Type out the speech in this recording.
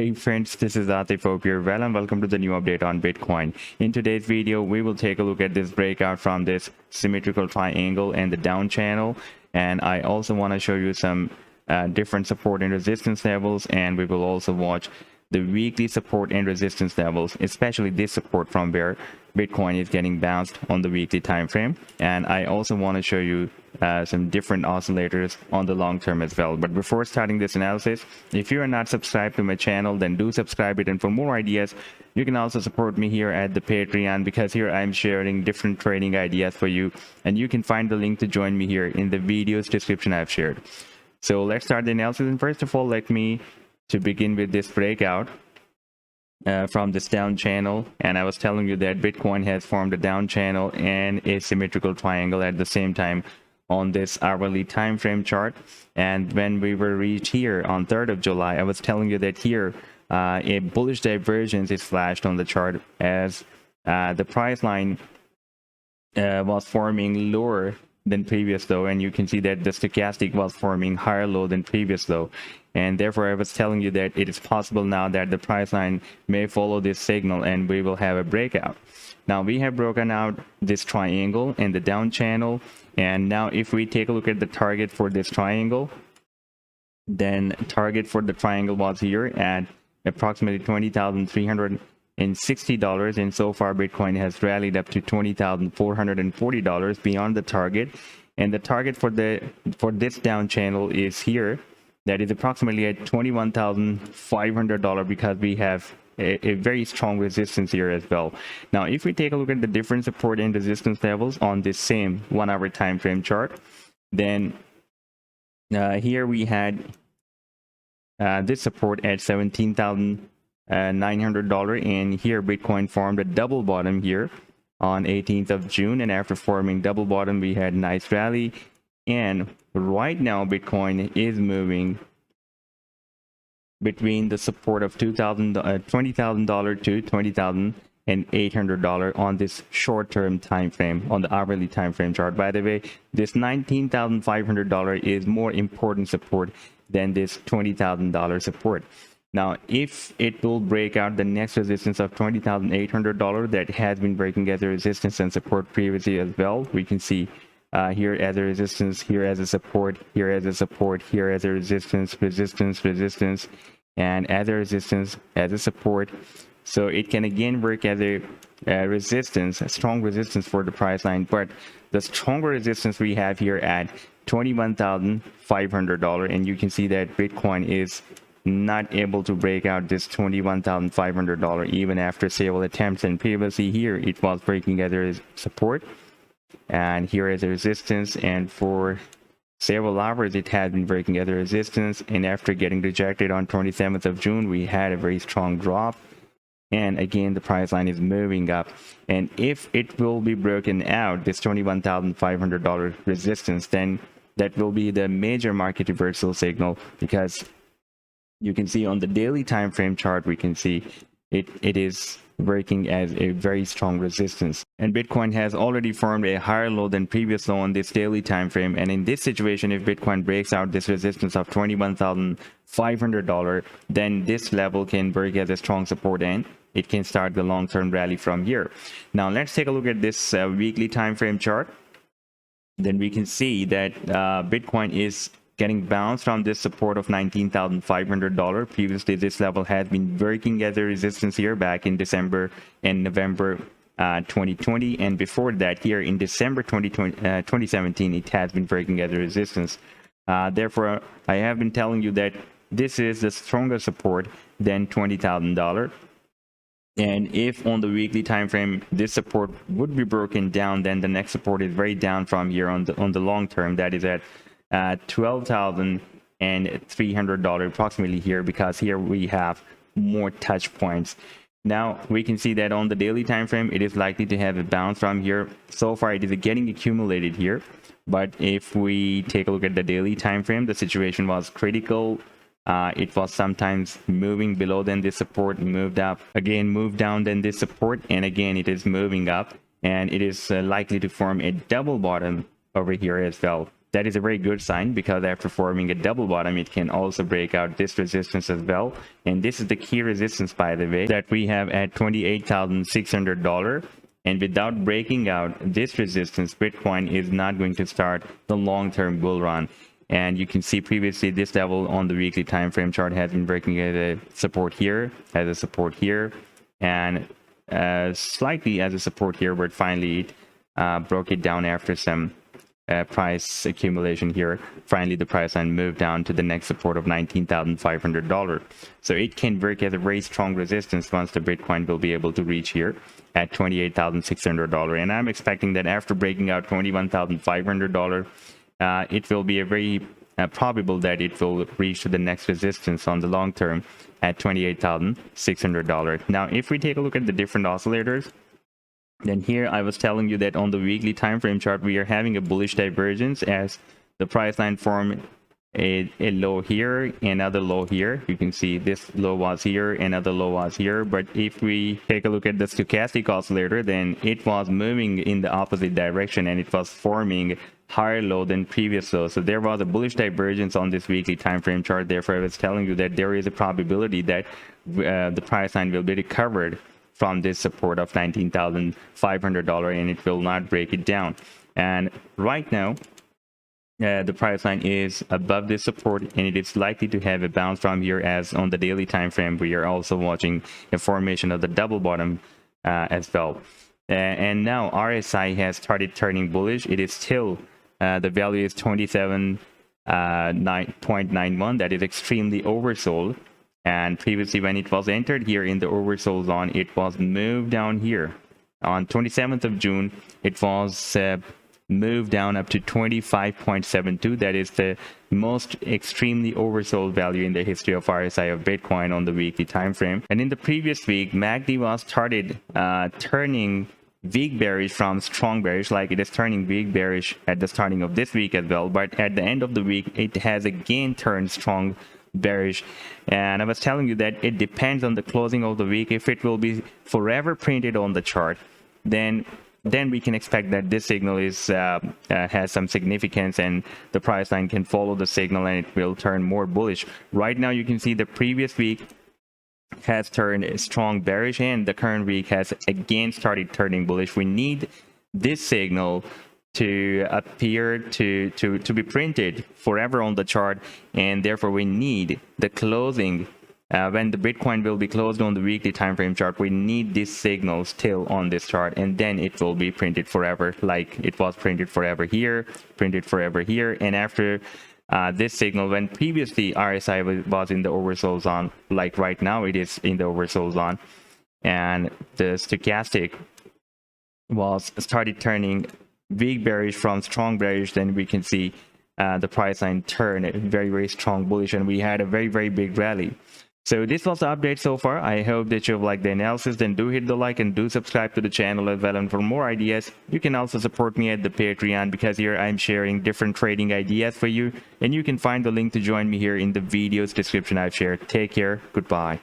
Hey friends, this is Atif. Hope you're well and welcome to the new update on Bitcoin. In today's video, we will take a look at this breakout from this symmetrical triangle and the down channel. And I also want to show you some different support and resistance levels, and we will also watch the weekly support and resistance levels, especially this support from where Bitcoin is getting bounced on the weekly time frame. And I also want to show you some different oscillators on the long term as well. But before starting this analysis, if you are not subscribed to my channel, then do subscribe it. And for more ideas, you can also support me here at the Patreon, because here I'm sharing different trading ideas for you, and you can find the link to join me here in the video's description I've shared. So let's start the analysis. And first of all, let me to begin with this breakout from this down channel. And I was telling you that Bitcoin has formed a down channel and a symmetrical triangle at the same time on this hourly time frame chart. And when we were reached here on 3rd of July, I was telling you that here a bullish divergence is flashed on the chart as the price line was forming lower than previous low, and you can see that the stochastic was forming higher low than previous low. And therefore I was telling you that it is possible now that the price line may follow this signal and we will have a breakout. Now we have broken out this triangle and the down channel, and now if we take a look at the target for this triangle, then target for the triangle was here at approximately $20,360, and so far Bitcoin has rallied up to $20,440 beyond the target. And the target for this down channel is here, that is approximately at $21,500, because we have a very strong resistance here as well. Now if we take a look at the different support and resistance levels on this same 1 hour time frame chart, then here we had this support at $17,900, and here Bitcoin formed a double bottom here on 18th of June, and after forming double bottom we had nice rally, and right now Bitcoin is moving between the support of $20,000 to $20,800 on this short-term time frame on the hourly time frame chart. By the way, this $19,500 is more important support than this $20,000 support. Now if it will break out the next resistance of $20,800 that has been breaking as a resistance and support previously as well, we can see here as a resistance, here as a support, here as a support, here as a resistance, and as a resistance, as a support. So it can again work as a resistance, a strong resistance for the price line. But the stronger resistance we have here at $21,500, and you can see that Bitcoin is not able to break out this $21,500 even after several attempts. And previously here it was breaking as a support, and here as a resistance, and for several hours it had been breaking as a resistance. And after getting rejected on 27th of June, we had a very strong drop, and again the price line is moving up. And if it will be broken out, this $21,500 resistance, then that will be the major market reversal signal, because you can see on the daily time frame chart, we can see it is working as a very strong resistance, and Bitcoin has already formed a higher low than previous low on this daily time frame. And in this situation, if Bitcoin breaks out this resistance of $21,500, then this level can work as a strong support, and it can start the long-term rally from here. Now let's take a look at this weekly time frame chart. Then we can see that Bitcoin is getting bounced from this support of $19,500. Previously, this level has been working as a resistance here back in December and November 2020. And before that, here in December 2017, it has been working as a resistance. Therefore, I have been telling you that this is the stronger support than $20,000. And if on the weekly time frame this support would be broken down, then the next support is very down from here on the long term. That is at $12,300 approximately here, because here we have more touch points. Now we can see that on the daily time frame it is likely to have a bounce from here. So far it is getting accumulated here, but if we take a look at the daily time frame, the situation was critical. It was sometimes moving below than this support, moved up, again moved down than this support, and again it is moving up, and it is likely to form a double bottom over here as well. that is a very good sign, because after forming a double bottom, it can also break out this resistance as well. And this is the key resistance, by the way, that we have at $28,600. And without breaking out this resistance, Bitcoin is not going to start the long-term bull run. And you can see previously this level on the weekly time frame chart has been breaking as a support here, and slightly as a support here, but finally broke it down after some price accumulation here. Finally, the price line moved down to the next support of $19,500. So it can work as a very strong resistance once the Bitcoin will be able to reach here at $28,600. And I'm expecting that after breaking out $21,500, it will be a very probable that it will reach to the next resistance on the long term at $28,600. Now, if we take a look at the different oscillators, then here I was telling you that on the weekly time frame chart, we are having a bullish divergence as the price line formed a low here, another low here. You can see this low was here, another low was here. But if we take a look at the stochastic oscillator, then it was moving in the opposite direction and it was forming higher low than previous low. So there was a bullish divergence on this weekly time frame chart. Therefore, I was telling you that there is a probability that the price line will be recovered from this support of $19,500 and it will not break it down. And right now, the price line is above this support and it is likely to have a bounce from here, as on the daily time frame we are also watching a formation of the double bottom as well. And now RSI has started turning bullish. It is still the value is 27.91. That is extremely oversold. And previously, when it was entered here in the oversold zone, it was moved down here. On 27th of June, it was moved down up to 25.72. That is the most extremely oversold value in the history of RSI of Bitcoin on the weekly time frame. And in the previous week, MACD was started turning weak bearish from strong bearish, like it is turning weak bearish at the starting of this week as well. But at the end of the week, it has again turned strong bearish. And I was telling you that it depends on the closing of the week. If it will be forever printed on the chart, then we can expect that this signal is has some significance and the price line can follow the signal and it will turn more bullish. Right now, you can see the previous week has turned strong bearish and the current week has again started turning bullish. We need this signal to appear to be printed forever on the chart, and therefore we need the closing when the Bitcoin will be closed on the weekly time frame chart. We need this signal still on this chart, and then it will be printed forever, like it was printed forever here, and after this signal, when previously RSI was in the oversold zone, like right now it is in the oversold zone, and the stochastic was started turning weak bearish from strong bearish, then we can see the price line turn very strong bullish, and we had a very big rally. So this was the update so far. I hope that you've liked the analysis. Then do hit the like and do subscribe to the channel as well. And for more ideas, you can also support me at the Patreon, because here I'm sharing different trading ideas for you, and you can find the link to join me here in the video's description I've shared. Take care. Goodbye.